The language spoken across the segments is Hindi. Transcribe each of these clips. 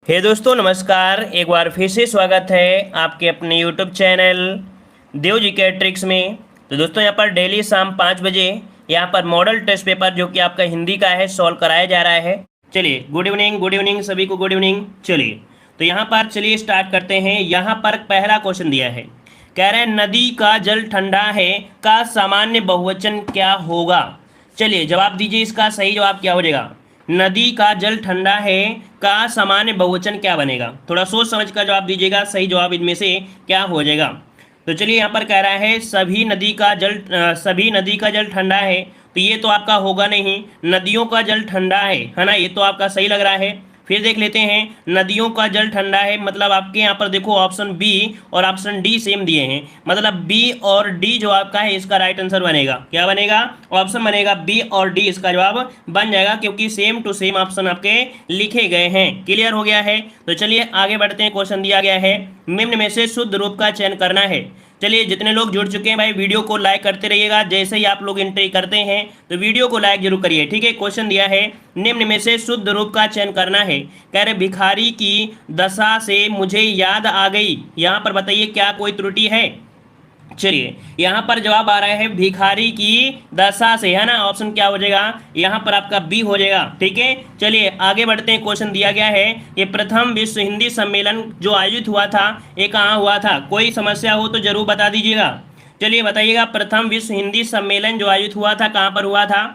हे दोस्तों नमस्कार। एक बार फिर से स्वागत है आपके अपने यूट्यूब चैनल देव जी के ट्रिक्स में। तो दोस्तों यहाँ पर डेली शाम 5 बजे यहाँ पर मॉडल टेस्ट पेपर जो कि आपका हिंदी का है सॉल्व कराया जा रहा है। चलिए गुड इवनिंग सभी को गुड इवनिंग। चलिए तो यहाँ पर चलिए स्टार्ट करते हैं। यहाँ पर पहला क्वेश्चन दिया है, कह रहे हैं नदी का जल ठंडा है का सामान्य बहुवचन क्या होगा। चलिए जवाब दीजिए, इसका सही जवाब क्या हो जाएगा। नदी का जल ठंडा है का सामान्य बहुवचन क्या बनेगा। थोड़ा सोच समझ कर जवाब दीजिएगा, सही जवाब इनमें से क्या हो जाएगा। तो चलिए यहाँ पर कह रहा है सभी नदी का जल ठंडा है, तो ये तो आपका होगा नहीं। नदियों का जल ठंडा है ना, ये तो आपका सही लग रहा है। फिर देख लेते हैं, नदियों का जल ठंडा है मतलब आपके यहाँ पर देखो ऑप्शन बी और ऑप्शन डी सेम दिए हैं, मतलब बी और डी जो आपका है इसका राइट आंसर बनेगा। क्या बनेगा? ऑप्शन बनेगा बी और डी इसका जवाब बन जाएगा, क्योंकि सेम टू सेम ऑप्शन आपके लिखे गए हैं। क्लियर हो गया है। तो चलिए आगे बढ़ते हैं। क्वेश्चन दिया गया है निम्न में से शुद्ध रूप का चयन करना है। चलिए जितने लोग जुड़ चुके हैं भाई वीडियो को लाइक करते रहिएगा। जैसे ही आप लोग एंट्री करते हैं तो वीडियो को लाइक जरूर करिए, ठीक है। क्वेश्चन दिया है निम्न में से शुद्ध रूप का चयन करना है। कह रहे भिखारी की दशा से मुझे याद आ गई, यहाँ पर बताइए क्या कोई त्रुटि है। चलिए यहाँ पर जवाब आ रहा है भिखारी की दशा से, है ना। ऑप्शन क्या हो जाएगा यहाँ पर आपका बी हो जाएगा, ठीक है। चलिए आगे बढ़ते हैं। क्वेश्चन दिया गया है कि प्रथम विश्व हिंदी सम्मेलन जो आयोजित हुआ था ये कहाँ हुआ था। कोई समस्या हो तो जरूर बता दीजिएगा। चलिए बताइएगा, प्रथम विश्व हिंदी सम्मेलन जो आयोजित हुआ था कहाँ पर हुआ था।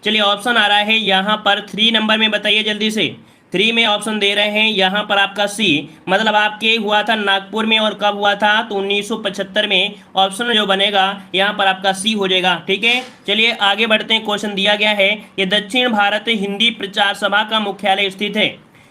चलिए ऑप्शन आ रहा है यहाँ पर 3 नंबर में, बताइए जल्दी से। 3 में ऑप्शन दे रहे हैं यहाँ पर आपका सी, मतलब आपके हुआ था नागपुर में। और कब हुआ था? तो 1975 में। ऑप्शन जो बनेगा यहाँ पर आपका सी हो जाएगा, ठीक है। चलिए आगे बढ़ते हैं। क्वेश्चन दिया गया है कि दक्षिण भारत हिंदी प्रचार सभा का मुख्यालय स्थित है।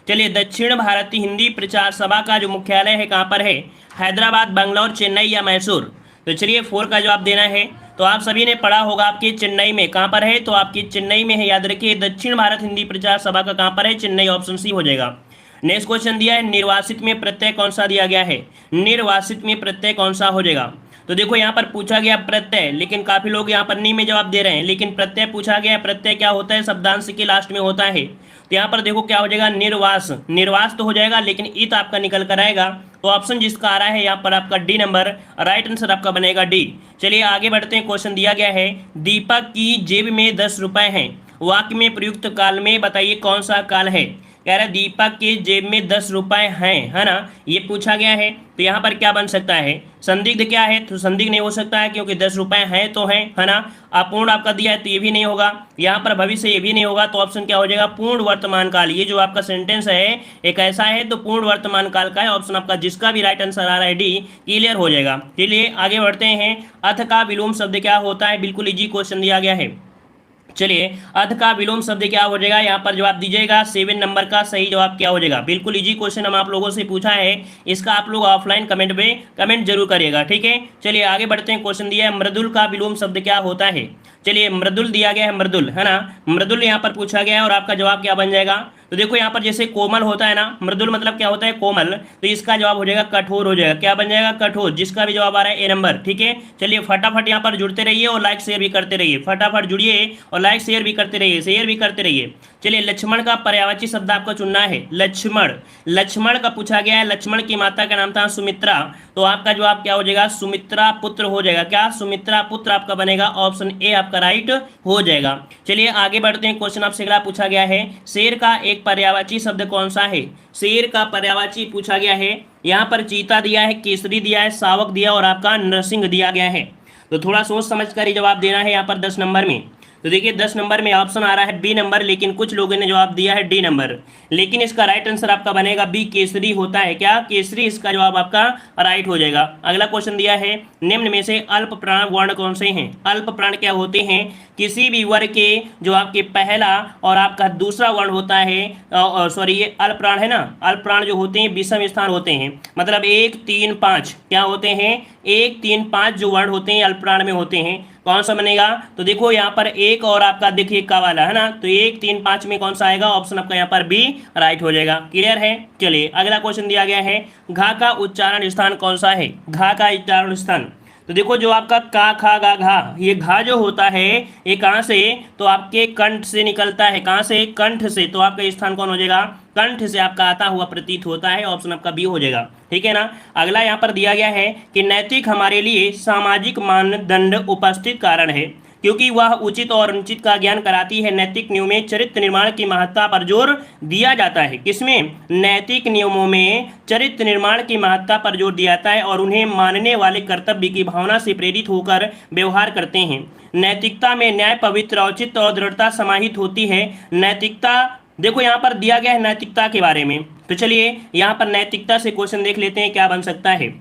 चलिए दक्षिण भारतीय हिंदी प्रचार सभा का जो मुख्यालय है कहाँ पर है? हैदराबाद, बंगलौर, चेन्नई या मैसूर। तो चलिए 4 का जवाब देना है। तो आप सभी ने पढ़ा होगा आपके चेन्नई में। कहाँ पर है? तो आपकी चेन्नई में है, याद रखिए। दक्षिण भारत हिंदी प्रचार सभा का कहाँ पर है? चेन्नई। ऑप्शन सी हो जाएगा। नेक्स्ट क्वेश्चन दिया है निर्वासित में प्रत्यय कौन सा दिया गया है। निर्वासित में प्रत्यय कौन सा हो जाएगा। तो देखो यहाँ पर पूछा गया प्रत्यय, लेकिन काफी लोग यहाँ पर नहीं में जवाब दे रहे हैं, लेकिन प्रत्यय पूछा गया। प्रत्यय क्या होता है? शब्दांश के लास्ट में होता है। तो यहाँ पर देखो क्या हो जाएगा, निर्वास। निर्वास तो हो जाएगा, लेकिन इत आपका निकल कर आएगा। तो ऑप्शन जिसका आ रहा है यहाँ पर आपका डी नंबर, राइट आंसर आपका बनेगा डी। चलिए आगे बढ़ते हैं। क्वेश्चन दिया गया है दीपक की जेब में 10 रुपए हैं, वाक्य में प्रयुक्त काल में बताइए कौन सा काल है। कह रहा है दीपक के जेब में 10 रुपए हैं, है ना, ये पूछा गया है। तो यहाँ पर क्या बन सकता है? संदिग्ध क्या है? तो संदिग्ध नहीं हो सकता है, क्योंकि 10 रुपए हैं तो हैं, है ना। अपूर्ण आपका दिया है तो ये भी नहीं होगा। यहाँ पर भविष्य ये भी नहीं होगा। तो ऑप्शन क्या हो जाएगा? पूर्ण वर्तमान काल। ये जो आपका सेंटेंस है एक ऐसा है तो पूर्ण वर्तमान काल का है। ऑप्शन आपका जिसका भी राइट आंसर आ रहा है डी, क्लियर हो जाएगा। चलिए आगे बढ़ते हैं। अथ का विलोम शब्द क्या होता है? बिल्कुल इजी क्वेश्चन दिया गया है। चलिए अध का विलोम शब्द क्या हो जाएगा, यहाँ पर जवाब दीजिएगा। 7 नंबर का सही जवाब क्या हो जाएगा। बिल्कुल इजी क्वेश्चन हम आप लोगों से पूछा है, इसका आप लोग ऑफलाइन कमेंट में कमेंट जरूर करिएगा, ठीक है। चलिए आगे बढ़ते हैं। क्वेश्चन दिया है मृदुल का विलोम शब्द क्या होता है। चलिए मृदुल दिया गया है, मृदुल, है ना। मृदुल यहाँ पर पूछा गया है और आपका जवाब क्या बन जाएगा। तो देखो यहाँ पर जैसे कोमल होता है ना, मृदुल मतलब क्या होता है? कोमल। तो इसका जवाब हो जाएगा कठोर हो जाएगा। क्या बन जाएगा? कठोर, जिसका भी जवाब आ रहा है ए नंबर, ठीक है। चलिए फटाफट यहाँ पर जुड़ते रहिए और लाइक शेयर भी करते रहिए। फटाफट जुड़िए और लाइक शेयर भी करते रहिए, शेयर भी करते रहिए। चलिए लक्ष्मण का पर्यायवाची शब्द आपको चुनना है। लक्ष्मण, लक्ष्मण का पूछा गया है। लक्ष्मण की माता का नाम था सुमित्रा। तो आपका जवाब क्या हो जाएगा? सुमित्रा पुत्र हो जाएगा। क्या? सुमित्रा पुत्र आपका बनेगा। ऑप्शन ए आपका राइट हो जाएगा। चलिए आगे बढ़ते हैं। क्वेश्चन आपसे अगला पूछा गया है शेर का एक पर्यायवाची शब्द कौन सा है। शेर का पर्यायवाची पूछा गया है। यहाँ पर चीता दिया है, केसरी दिया है, शावक दिया और आपका नरसिंह दिया गया है। तो थोड़ा सोच समझ कर ही जवाब देना है यहाँ पर 10 नंबर में। तो देखिए 10 नंबर में ऑप्शन आ रहा है बी नंबर, लेकिन कुछ लोगों ने जवाब दिया है डी नंबर, लेकिन इसका राइट आंसर आपका बनेगा बी, केसरी होता है। क्या? केसरी इसका जवाब आपका राइट हो जाएगा। अगला क्वेश्चन दिया है निम्न में से अल्प प्राण वर्ण कौन से हैं। अल्प प्राण क्या होते हैं? किसी भी वर्ग के जो आपके पहला और आपका दूसरा वर्ण होता है, सॉरी ये अल्प प्राण है ना। अल्प प्राण जो होते हैं विषम स्थान होते हैं, मतलब 1, 3, 5 क्या होते हैं? 1, 3, 5 जो वर्ण होते हैं अल्प प्राण में होते हैं। कौन सा बनेगा? तो देखो यहाँ पर एक और आपका देखिए का वाला है ना, तो 1, 3, 5 में कौन सा आएगा? ऑप्शन आपका यहाँ पर बी राइट हो जाएगा। क्लियर है। चलिए अगला क्वेश्चन दिया गया है घा का उच्चारण स्थान कौन सा है। घा का उच्चारण स्थान, तो देखो जो आपका का खा गा घा, ये घा जो होता है ये कहाँ से? तो आपके कंठ से निकलता है। कहाँ से? कंठ से। तो आपका स्थान कौन हो जाएगा? कंठ से आपका आता हुआ प्रतीत होता है। ऑप्शन आपका बी हो जाएगा, ठीक है ना। अगला यहाँ पर दिया गया है कि नैतिक हमारे लिए सामाजिक मानदंड उपस्थित कारण है क्योंकि वह उचित और अनुचित का ज्ञान कराती है। नैतिक नियमों में चरित्र निर्माण की महत्ता पर जोर दिया जाता है। किसमें? नैतिक नियमों में चरित्र निर्माण की महत्ता पर जोर दिया जाता है और उन्हें मानने वाले कर्तव्य की भावना से प्रेरित होकर व्यवहार करते हैं। नैतिकता में न्याय, पवित्र, औचित्य और दृढ़ता समाहित होती है। नैतिकता, देखो यहाँ पर दिया गया है नैतिकता के बारे में, तो चलिए यहाँ पर नैतिकता से क्वेश्चन देख लेते हैं क्या बन सकता है।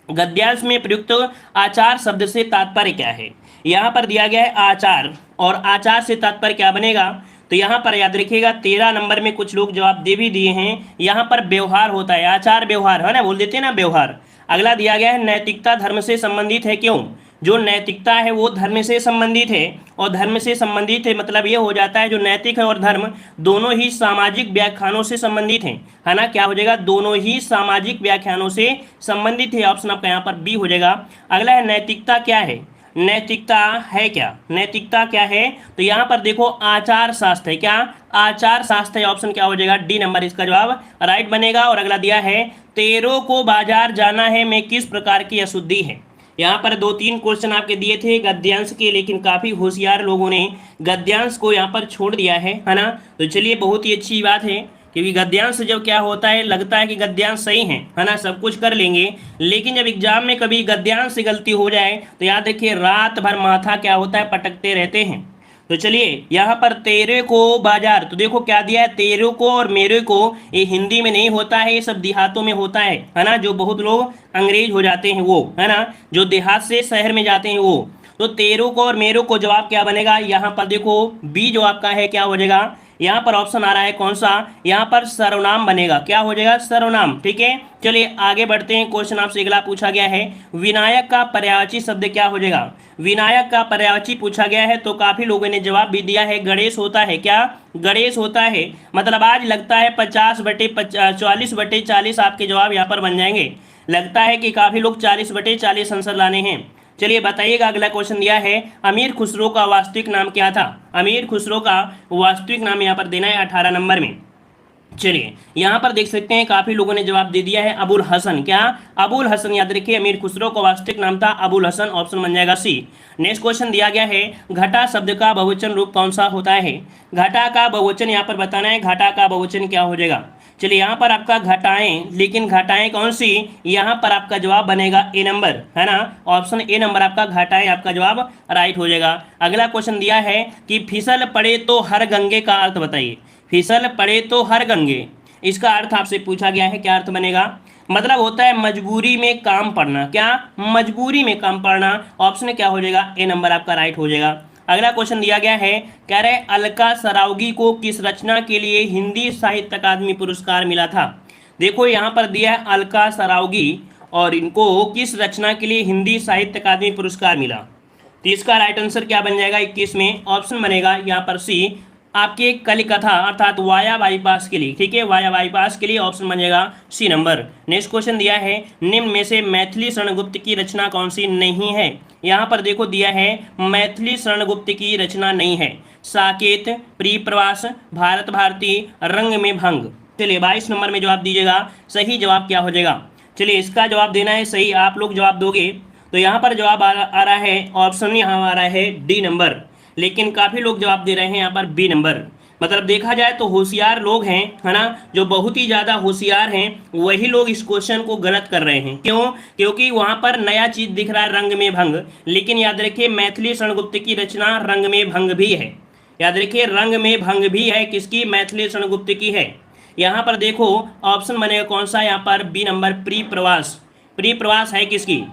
गद्यांश में प्रयुक्त आचार शब्द से तात्पर्य क्या है? यहाँ पर दिया गया है आचार, और आचार से तात्पर्य क्या बनेगा? तो यहाँ पर याद रखिएगा 13 नंबर में कुछ लोग जवाब दे भी दिए हैं। यहाँ पर व्यवहार होता है, आचार व्यवहार है ना, बोल देते हैं ना व्यवहार। अगला दिया गया है नैतिकता धर्म से संबंधित है। क्यों? जो नैतिकता है वो धर्म से संबंधित है, और धर्म से संबंधित है मतलब ये हो जाता है जो नैतिक है और धर्म दोनों ही सामाजिक व्याख्यानों से संबंधित हैं, है ना। क्या हो जाएगा? दोनों ही सामाजिक व्याख्यानों से संबंधित है। ऑप्शन आपका यहाँ पर बी हो जाएगा। अगला है नैतिकता क्या है? नैतिकता है क्या? नैतिकता क्या है? तो यहाँ पर देखो आचार शास्त्र है। क्या? आचार शास्त्र है। ऑप्शन क्या हो जाएगा? डी नंबर इसका जवाब राइट बनेगा। और अगला दिया है तेरों को बाजार जाना है में किस प्रकार की अशुद्धि है? यहाँ पर 2-3 क्वेश्चन आपके दिए थे गद्यांश के, लेकिन काफ़ी होशियार लोगों ने गद्यांश को यहाँ पर छोड़ दिया है ना। तो चलिए बहुत ही अच्छी बात है, क्योंकि गद्यांश जब क्या होता है, लगता है कि गद्यांश सही है ना, सब कुछ कर लेंगे, लेकिन जब एग्जाम में कभी गद्यांश से गलती हो जाए तो याद रखिए रात भर माथा क्या होता है, पटकते रहते हैं। तो चलिए यहाँ पर तेरे को बाजार, तो देखो क्या दिया है, तेरे को और मेरे को, ये हिंदी में नहीं होता है, ये सब देहातों में होता है ना। जो बहुत लोग अंग्रेज हो जाते हैं वो, है ना, जो देहात से शहर में जाते हैं वो। तो तेरों को और मेरों को जवाब क्या बनेगा? यहाँ पर देखो बी जो आपका है क्या हो जाएगा, यहाँ पर ऑप्शन आ रहा है कौन सा, यहाँ पर सर्वनाम बनेगा। क्या हो जाएगा? सर्वनाम, ठीक है। चलिए आगे बढ़ते हैं। क्वेश्चन आपसे अगला पूछा गया है विनायक का पर्यायवाची शब्द क्या हो जाएगा? विनायक का पर्यायवाची पूछा गया है, तो काफी लोगों ने जवाब भी दिया है गणेश होता है। क्या? गणेश होता है। मतलब आज लगता है 40/40 आपके जवाब यहाँ पर बन जाएंगे। लगता है कि काफी लोग 40/40 आंसर लाने हैं। चलिए बताइएगा। अगला क्वेश्चन दिया है अमीर खुसरो का वास्तविक नाम क्या था? अमीर खुसरो का वास्तविक नाम यहाँ पर देना है 18 नंबर में। चलिए यहाँ पर देख सकते हैं काफी लोगों ने जवाब दे दिया है अबुल हसन। क्या? अबुल हसन। याद रखिए अमीर खुसरो का वास्तविक नाम था अबुल हसन। ऑप्शन बन जाएगा सी। नेक्स्ट क्वेश्चन दिया गया है घटा शब्द का बहुवचन रूप कौन सा होता है? घटा का बहुवचन यहाँ पर बताना है। घटा का बहुवचन क्या हो जाएगा? चलिए यहाँ पर आपका घटाएं, लेकिन घटाएं कौन सी? यहाँ पर आपका जवाब बनेगा ए नंबर, है ना। ऑप्शन ए नंबर आपका घटाएं आपका जवाब राइट हो जाएगा। अगला क्वेश्चन दिया है कि फिसल पड़े तो हर गंगे का अर्थ बताइए। फिसल पड़े तो हर गंगे, इसका अर्थ आपसे पूछा गया है, क्या अर्थ बनेगा? मतलब होता है मजबूरी में काम पड़ना। क्या? मजबूरी में काम पड़ना। ऑप्शन क्या हो जाएगा? ए नंबर आपका राइट हो जाएगा। अगला क्वेश्चन दिया गया है, कह रहे अलका सरावगी को किस रचना के लिए हिंदी साहित्य अकादमी पुरस्कार मिला था? देखो यहाँ पर दिया है अलका सरावगी, और इनको किस रचना के लिए हिंदी साहित्य अकादमी पुरस्कार मिला? तो इसका राइट आंसर क्या बन जाएगा 21 में? ऑप्शन बनेगा यहाँ पर सी, आपके कलिकथा अर्थात वाया बाईपास के लिए, ठीक है, वाया बाईपास के लिए। ऑप्शन बन जाएगा सी नंबर। नेक्स्ट क्वेश्चन दिया है निम्न में से मैथिली शरणगुप्त की रचना कौन सी नहीं है? यहाँ पर देखो दिया है मैथिली शरणगुप्त की रचना नहीं है। साकेत, प्रियप्रवास, भारत भारती, रंग में भंग। चलिए 22 नंबर में जवाब दीजिएगा। सही जवाब क्या हो जाएगा? चलिए इसका जवाब देना है सही, आप लोग जवाब दोगे तो यहाँ पर जवाब आ रहा है, ऑप्शन यहाँ आ रहा है डी नंबर, लेकिन काफ़ी लोग जवाब दे रहे हैं यहाँ पर बी नंबर। मतलब देखा जाए तो होशियार लोग हैं, है ना, जो बहुत ही ज़्यादा होशियार हैं, वही लोग इस क्वेश्चन को गलत कर रहे हैं। क्यों? क्योंकि वहाँ पर नया चीज़ दिख रहा है रंग में भंग, लेकिन याद रखिए मैथिली शरणगुप्त की रचना रंग में भंग भी है। याद रखिए रंग में भंग भी है, किसकी? मैथिली शरणगुप्त की है। यहाँ पर देखो ऑप्शन बनेगा कौन सा? यहाँ पर बी नंबर, प्रियप्रवास। प्रियप्रवास है किसकी?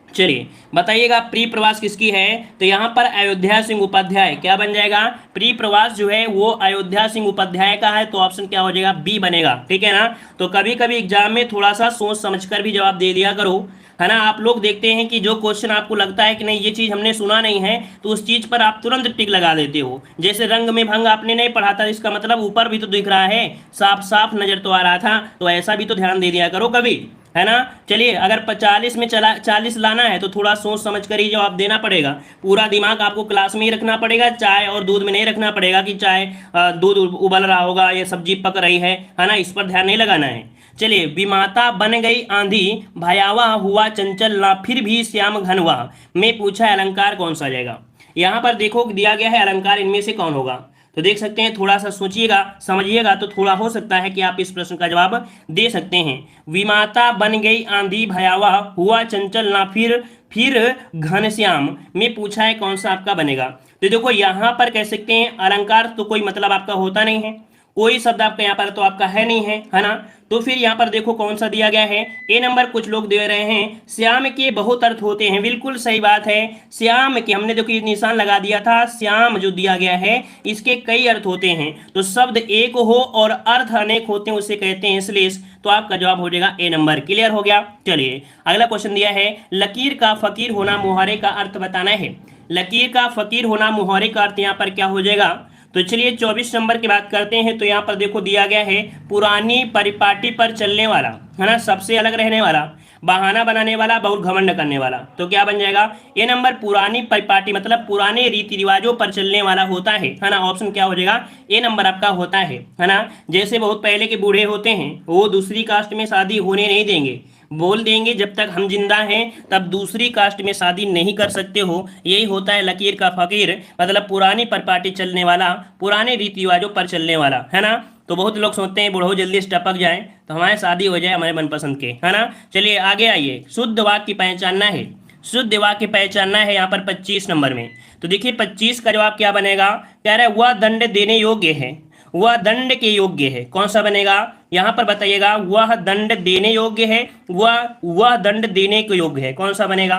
चलिए बताइएगा प्रियप्रवास किसकी है? तो यहाँ पर अयोध्या सिंह उपाध्याय। क्या बन जाएगा? प्रियप्रवास जो है वो अयोध्या सिंह उपाध्याय का है, तो ऑप्शन क्या हो जाएगा? बी बनेगा, ठीक है ना। तो कभी कभी एग्जाम में थोड़ा सा सोच समझकर भी जवाब दे दिया करो, है ना। आप लोग देखते हैं कि जो क्वेश्चन आपको लगता है कि नहीं ये चीज़ हमने सुना नहीं है, तो उस चीज़ पर आप तुरंत टिक लगा देते हो। जैसे रंग में भंग आपने नहीं पढ़ा था, इसका मतलब ऊपर भी तो दिख रहा है, साफ साफ नजर तो आ रहा था, तो ऐसा भी तो ध्यान दे दिया करो कभी, है ना। चलिए अगर 40 में 40 लाना है तो थोड़ा सोच समझ कर ही जवाब देना पड़ेगा। पूरा दिमाग आपको क्लास में ही रखना पड़ेगा, चाय और दूध में नहीं रखना पड़ेगा कि चाहे दूध उबल रहा होगा या सब्जी पक रही है ना, इस पर ध्यान नहीं लगाना है। चलिए, विमाता बन गई आंधी, भयावह हुआ चंचल ना, फिर भी श्याम घन हुआ, में पूछा अलंकार कौन सा आ जाएगा। यहाँ पर देखो दिया गया है अलंकार, इनमें से कौन होगा। तो देख सकते हैं, थोड़ा सा सोचिएगा समझिएगा तो थोड़ा हो सकता है कि आप इस प्रश्न का जवाब दे सकते हैं। विमाता बन गई आंधी, भयावह हुआ चंचल ना, फिर घनश्याम, में पूछा है कौन सा आपका बनेगा। तो देखो यहाँ पर कह सकते हैं अलंकार तो कोई मतलब आपका होता नहीं है, कोई शब्द आपका यहाँ पर तो आपका है नहीं है ना। तो फिर यहाँ पर देखो कौन सा दिया गया है, ए नंबर कुछ लोग दे रहे हैं श्याम के बहुत अर्थ होते हैं। बिल्कुल सही बात है, श्याम के हमने देखो निशान लगा दिया था, श्याम जो दिया गया है इसके कई अर्थ होते हैं। तो शब्द एक हो और अर्थ अनेक होते हैं उसे कहते हैं श्लेष। तो आपका जवाब हो जाएगा ए नंबर। क्लियर हो गया। चलिए अगला क्वेश्चन दिया है, लकीर का फकीर होना मुहावरे का अर्थ बताना है। लकीर का फकीर होना मुहावरे का अर्थ यहाँ पर क्या हो जाएगा। तो चलिए 24 नंबर की बात करते हैं। तो यहाँ पर देखो दिया गया है पुरानी परिपाटी पर चलने वाला, है ना, सबसे अलग रहने वाला, बहाना बनाने वाला, बहुत घमंड करने वाला। तो क्या बन जाएगा, ये नंबर पुरानी परिपाटी मतलब पुराने रीति रिवाजों पर चलने वाला होता है ना। ऑप्शन क्या हो जाएगा, ए नंबर आपका होता है ना। जैसे बहुत पहले के बूढ़े होते हैं, वो दूसरी कास्ट में शादी होने नहीं देंगे, बोल देंगे जब तक हम जिंदा हैं तब दूसरी कास्ट में शादी नहीं कर सकते हो। यही होता है लकीर का फकीर, मतलब पुरानी परिपाटी चलने वाला, पुराने रीति रिवाजों पर चलने वाला, है ना। तो बहुत लोग सोचते हैं बूढ़ो जल्दी से टपक जाए तो हमारी शादी हो जाए हमारे मनपसंद के, है ना। चलिए आगे आइए, शुद्ध वाक्य पहचानना है। शुद्ध वाक्य पहचानना है यहाँ पर 25 नंबर में। तो देखिए 25 का जवाब क्या बनेगा, कह रहा है वह दंड देने योग्य है, वह दंड के योग्य है। कौन सा बनेगा यहाँ पर बताइएगा, वह दंड देने योग्य है, वह दंड देने के योग्य है, कौन सा बनेगा।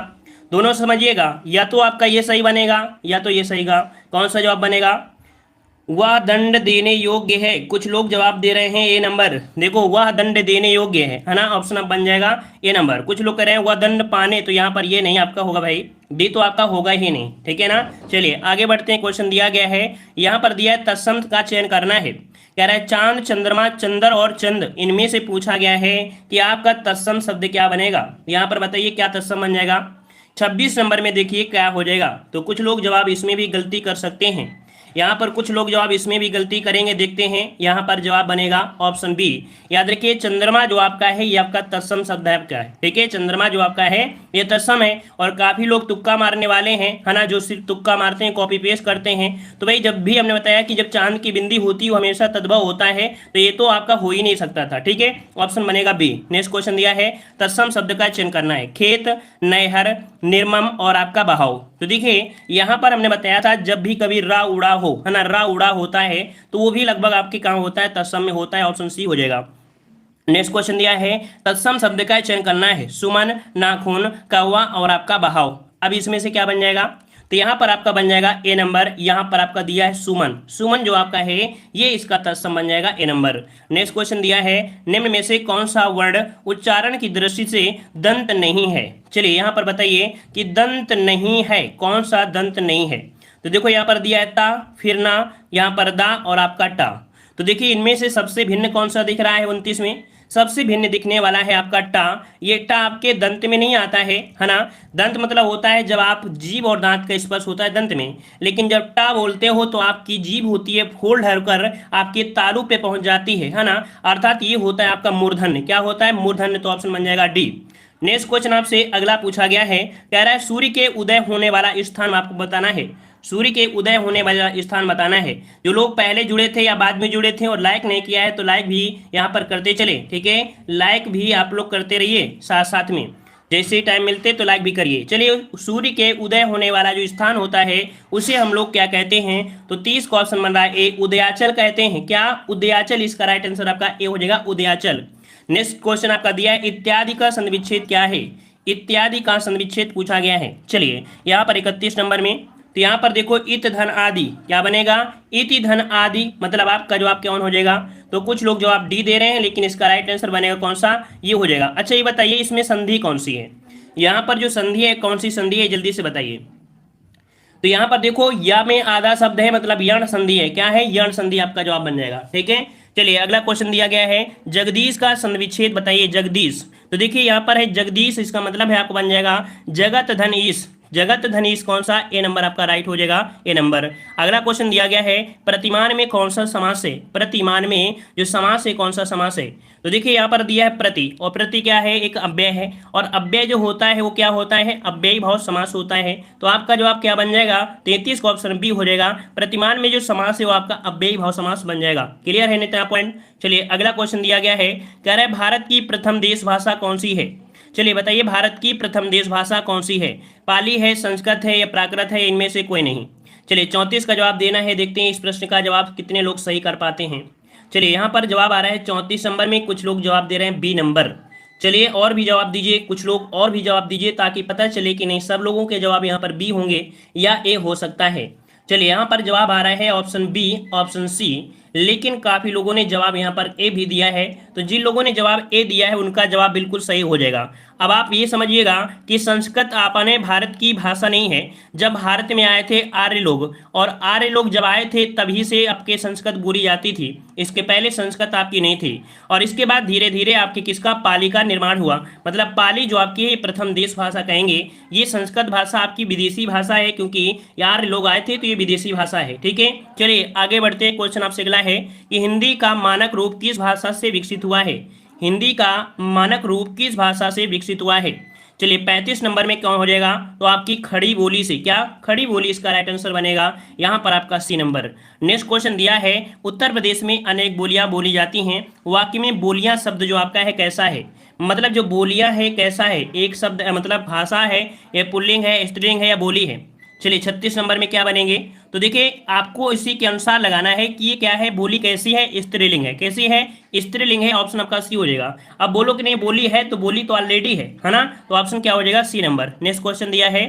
दोनों समझिएगा, या तो आपका ये सही बनेगा या तो ये सही का। कौन सा जवाब बनेगा, वह दंड देने योग्य है। कुछ लोग जवाब दे रहे हैं ए नंबर, देखो वह दंड देने योग्य है ना, ऑप्शन अब बन जाएगा ए नंबर। कुछ लोग कह रहे हैं वह दंड पाने, तो यहाँ पर ये नहीं आपका होगा भाई, डी तो आपका होगा ही नहीं, ठीक है ना। चलिए आगे बढ़ते हैं, क्वेश्चन दिया गया है, यहाँ पर दिया है तत्सम का चयन करना है। कह रहा है चांद, चंद्रमा, चंद्र और चंद, इनमें से पूछा गया है कि आपका तत्सम शब्द क्या बनेगा। यहाँ पर बताइए क्या तत्सम बन जाएगा। 26 नंबर में देखिए क्या हो जाएगा। तो कुछ लोग जवाब इसमें भी गलती कर सकते हैं, यहाँ पर कुछ लोग जवाब इसमें भी गलती करेंगे, देखते हैं। यहाँ पर जवाब बनेगा ऑप्शन बी। याद रखिए चंद्रमा जो आपका है ये आपका तत्सम शब्द है आपका है, ठीक है। चंद्रमा जो आपका है ये तत्सम है। और काफी लोग तुक्का मारने वाले हैं, है ना, जो सिर्फ तुक्का मारते हैं, कॉपी पेस्ट करते हैं। तो भाई जब भी हमने बताया कि जब चांद की बिंदी होती है वो हमेशा तद्भव होता है, तो ये तो आपका हो ही नहीं सकता था, ठीक है। ऑप्शन बनेगा बी। नेक्स्ट क्वेश्चन दिया है तत्सम शब्द का चयन करना है। खेत, नहर, निर्मम और आपका बहाव। तो देखिए यहाँ पर हमने बताया था जब भी कभी रा उड़ा हो, है ना, रा उड़ा होता है तो वो भी लगभग आपके कहाँ होता है, तत्सम में होता है। ऑप्शन सी हो जाएगा। नेक्स्ट क्वेश्चन दिया है तत्सम शब्द का चयन करना है। सुमन, नाखून, कौवा और आपका बहाव। अब इसमें से क्या बन जाएगा, तो यहाँ पर आपका बन जाएगा ए नंबर। यहाँ पर आपका दिया है सुमन, सुमन जो आपका है ये इसका तत्सम बन जाएगा ए नंबर। नेक्स्ट क्वेश्चन दिया है निम्न में से कौन सा वर्ण उच्चारण की दृष्टि से दंत नहीं है। चलिए यहाँ पर बताइए कि दंत नहीं है, कौन सा दंत नहीं है। तो देखो यहाँ पर दिया है ता, फिर ना, यहाँ पर दा और आपका टा। तो देखिए इनमें से सबसे भिन्न कौन सा दिख रहा है 29 में, सबसे भिन्न दिखने वाला है आपका टा। ये टा आपके दंत में नहीं आता है ना। दंत मतलब होता है जब आप जीभ और दांत का स्पर्श होता है दंत में, लेकिन जब टा बोलते हो तो आपकी जीभ होती है फोल्ड होकर आपके तालू पे पहुंच जाती है ना, अर्थात ये होता है आपका मूर्धन्य। क्या होता है, मूर्धन्य। तो ऑप्शन बन जाएगा डी। नेक्स्ट क्वेश्चन आपसे अगला पूछा गया है, कह रहा है सूर्य के उदय होने वाला स्थान आपको बताना है। सूर्य के उदय होने वाला स्थान बताना है। जो लोग पहले जुड़े थे या बाद में जुड़े थे और लाइक नहीं किया है तो लाइक भी यहाँ पर करते चले, ठीक है। लाइक भी आप लोग करते रहिए साथ साथ में, जैसे ही टाइम मिलते तो लाइक भी करिए। चलिए सूर्य के उदय होने वाला जो स्थान होता है उसे हम लोग क्या कहते हैं, तो 30 का ऑप्शन बन रहा है ए, उदयाचल कहते हैं। क्या, उदयाचल। इसका राइट आंसर आपका ए हो जाएगा, उदयाचल। नेक्स्ट क्वेश्चन आपका दिया है इत्यादि का संविच्छेद क्या है। इत्यादि का संविच्छेद पूछा गया है। चलिए यहाँ पर 31 नंबर में, तो यहाँ पर देखो इत धन आदि क्या बनेगा, इति धन आदि, मतलब आपका जवाब क्या हो जाएगा। तो कुछ लोग जवाब डी दे रहे हैं लेकिन इसका राइट आंसर बनेगा कौन सा, ये हो जाएगा। अच्छा ये बताइए इसमें संधि कौन सी है, यहाँ पर जो संधि है कौन सी संधि है, जल्दी से बताइए। तो यहाँ पर देखो या में आधा शब्द है, मतलब यण संधि है। क्या है, यण संधि आपका जवाब बन जाएगा, ठीक है। चलिए अगला क्वेश्चन दिया गया है जगदीश का संविच्छेद बताइए। जगदीश, तो देखिए यहाँ पर है जगदीश, इसका मतलब है आपको बन जाएगा जगत धन ईश। जगत धनीश कौन सा? ए नंबर आपका राइट हो जाएगा, ए नंबर। अगला क्वेश्चन दिया गया है प्रतिमान में कौन सा समास है? प्रतिमान में जो समास है कौन सा समास है? तो देखिए यहाँ पर दिया है प्रति, और प्रति क्या है? एक अव्यय है, और अव्यय जो होता है वो क्या होता है? अव्ययी भाव समास होता है। तो आपका जवाब क्या बन जाएगा? 33 का ऑप्शन बी हो जाएगा। प्रतिमान में जो समास है वो आपका अव्ययी भाव समास बन जाएगा। क्लियर है इतना पॉइंट? चलिए अगला क्वेश्चन दिया गया है, कह रहा है भारत की प्रथम देश भाषा कौन सी है? चलिए बताइए भारत की प्रथम देश भाषा कौन सी है? पाली है, संस्कृत है या प्राकृत है? इनमें से कोई नहीं। चलिए 34 का जवाब देना है। देखते हैं इस प्रश्न का जवाब कितने लोग सही कर पाते हैं। चलिए यहाँ पर जवाब आ रहा है 34 नंबर में, कुछ लोग जवाब दे रहे हैं बी नंबर। चलिए और भी जवाब दीजिए, कुछ लोग और भी जवाब दीजिए ताकि पता चले कि नहीं सब लोगों के जवाब यहाँ पर बी होंगे या ए हो सकता है। चलिए यहाँ पर जवाब आ रहा है ऑप्शन बी, ऑप्शन सी, लेकिन काफी लोगों ने जवाब यहाँ पर ए भी दिया है। तो जिन लोगों ने जवाब ए दिया है उनका जवाब बिल्कुल सही हो जाएगा। अब आप ये समझिएगा कि संस्कृत आपने भारत की भाषा नहीं है। जब भारत में आए थे आर्य लोग, और आर्य लोग जब आए थे तभी से आपके संस्कृत बोली जाती थी, इसके पहले संस्कृत आपकी नहीं थी। और इसके बाद धीरे धीरे आपके किसका? पाली का निर्माण हुआ। मतलब पाली जो आपकी प्रथम देश भाषा कहेंगे, ये संस्कृत भाषा आपकी विदेशी भाषा है, क्योंकि आर्य लोग आए थे तो ये विदेशी भाषा है। ठीक है, चलिए आगे बढ़ते हैं। क्वेश्चन आपसे अगला है कि हिंदी का मानक रूप किस भाषा से विकसित हुआ है? हिंदी का मानक रूप किस भाषा से विकसित हुआ है? चलिए 35 नंबर में कौन हो जाएगा? तो आपकी खड़ी बोली से। क्या? खड़ी बोली इसका राइट आंसर बनेगा यहाँ पर आपका सी नंबर। नेक्स्ट क्वेश्चन दिया है उत्तर प्रदेश में अनेक बोलियां बोली जाती हैं, वाक्य में बोलियां शब्द जो आपका है कैसा है? मतलब जो बोलियां है कैसा है? एक शब्द मतलब भाषा है या पुल्लिंग है, स्त्रीलिंग है या बोली है? चलिए 36 नंबर में क्या बनेंगे? तो देखिए आपको इसी के अनुसार लगाना है कि ये क्या है, बोली कैसी है? स्त्रीलिंग है। कैसी है? स्त्रीलिंग है। ऑप्शन आपका सी हो जाएगा। अब बोलो कि नहीं बोली है, तो बोली तो ऑलरेडी है ना? तो ऑप्शन क्या हो जाएगा? सी नंबर। नेक्स्ट क्वेश्चन दिया है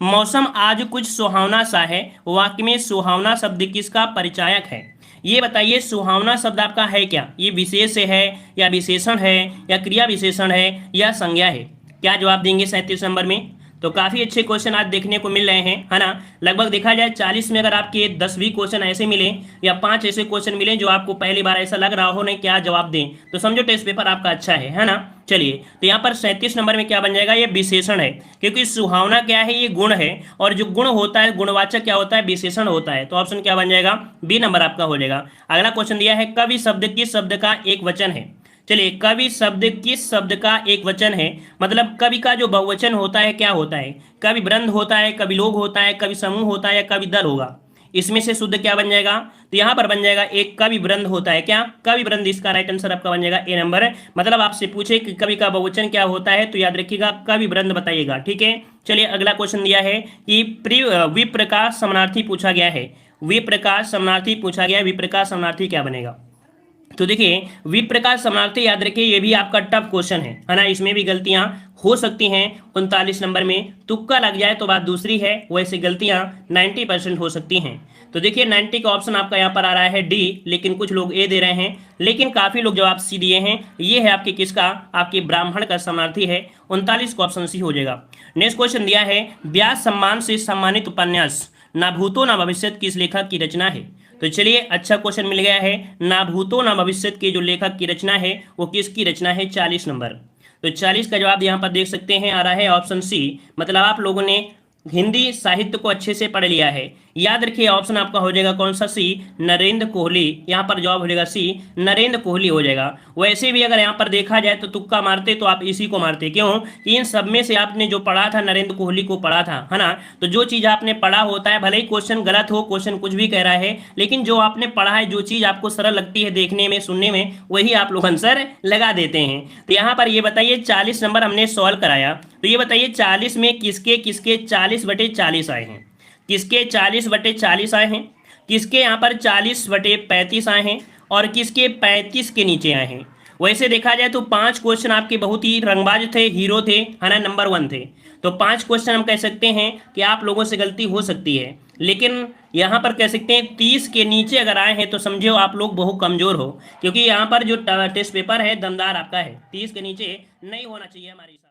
मौसम आज कुछ सुहावना सा है, वाक्य में सुहावना शब्द किसका परिचायक है? ये बताइए सुहावना शब्द आपका है क्या? ये विशेष है या विशेषण है या क्रिया विशेषण है या संज्ञा है? क्या जवाब देंगे 37 नंबर में? तो काफी अच्छे क्वेश्चन आज देखने को मिल रहे हैं, है ना? लगभग देखा जाए 40 में अगर आपके 10 भी क्वेश्चन ऐसे मिले या 5 ऐसे क्वेश्चन मिले जो आपको पहली बार ऐसा लग रहा हो नहीं क्या जवाब दें, तो समझो टेस्ट पेपर आपका अच्छा है ना? चलिए तो यहाँ पर 37 नंबर में क्या बन जाएगा? ये विशेषण है, क्योंकि सुहावना क्या है? ये गुण है, और जो गुण होता है गुणवाचक क्या होता है? विशेषण होता है। तो ऑप्शन क्या बन जाएगा? बी नंबर आपका हो जाएगा। अगला क्वेश्चन दिया है कवि शब्द किस शब्द का एक वचन है? चलिए कवि शब्द किस शब्द का एक वचन है? मतलब कवि का जो बहुवचन होता है क्या होता है? कवि वृंद होता है, कवि लोग होता है, कवि समूह होता है या कवि दल होगा? इसमें से शुद्ध क्या बन जाएगा? तो यहाँ पर बन जाएगा एक कवि वृंद होता है। क्या? कवि वृंद इसका राइट आंसर आपका बन जाएगा ए नंबर। मतलब आपसे पूछे कि कवि का बहुवचन क्या होता है, तो याद रखिएगा कवि वृंद बताइएगा। ठीक है, चलिए अगला क्वेश्चन दिया है कि विप्र का समानार्थी पूछा गया है। विप्र का समानार्थी पूछा गया है, विप्र का समानार्थी क्या बनेगा? तो देखिए विप्र का समानार्थी याद रखिए, ये भी आपका टफ क्वेश्चन है ना? इसमें भी गलतियां हो सकती हैं। 39 नंबर में तुक्का लग जाए तो बात दूसरी है, वैसे गलतियां 90% हो सकती हैं। तो देखिए 90 का ऑप्शन आपका यहाँ पर आ रहा है डी, लेकिन कुछ लोग ए दे रहे हैं, लेकिन काफी लोग जवाब सी दिए हैं। ये है आपके किसका? आपके ब्राह्मण का समानार्थी है। 39 का ऑप्शन सी हो जाएगा। नेक्स्ट क्वेश्चन दिया है व्यास सम्मान से सम्मानित उपन्यास ना भूतो ना भविष्यत किस लेखक की रचना है? तो चलिए अच्छा क्वेश्चन मिल गया है। ना भूतो ना भविष्यत के जो लेखक की रचना है वो किसकी रचना है? 40 नंबर। तो 40 का जवाब यहाँ पर देख सकते हैं आ रहा है ऑप्शन सी। मतलब आप लोगों ने हिंदी साहित्य को अच्छे से पढ़ लिया है। याद रखिए ऑप्शन आपका हो जाएगा कौन सा? सी, नरेंद्र कोहली। यहाँ पर जवाब हो जाएगा सी, नरेंद्र कोहली हो जाएगा। वैसे भी अगर यहाँ पर देखा जाए तो तुक्का मारते तो आप इसी को मारते। क्यों? कि इन सब में से आपने जो पढ़ा था नरेंद्र कोहली को पढ़ा था, है ना? तो जो चीज़ आपने पढ़ा होता है, भले ही क्वेश्चन गलत हो, क्वेश्चन कुछ भी कह रहा है, लेकिन जो आपने पढ़ा है, जो चीज़ आपको सरल लगती है देखने में सुनने में, वही आप लोग आंसर लगा देते हैं। तो यहाँ पर ये बताइए 40 नंबर हमने सॉल्व कराया, तो ये बताइए 40 में किसके किसके 40/40 आए हैं? किसके 40/40 आए हैं? किसके यहाँ पर 40/35 आए हैं? और किसके 35 के नीचे आए हैं? वैसे देखा जाए तो 5 क्वेश्चन आपके बहुत ही रंगबाज थे, हीरो थे, है ना? नंबर 1 थे। तो 5 क्वेश्चन हम कह सकते हैं कि आप लोगों से गलती हो सकती है, लेकिन यहाँ पर कह सकते हैं 30 के नीचे अगर आए हैं तो समझो आप लोग बहुत कमजोर हो, क्योंकि यहाँ पर जो टेस्ट पेपर है दमदार आपका है। 30 के नीचे नहीं होना चाहिए हमारे हिसाब से।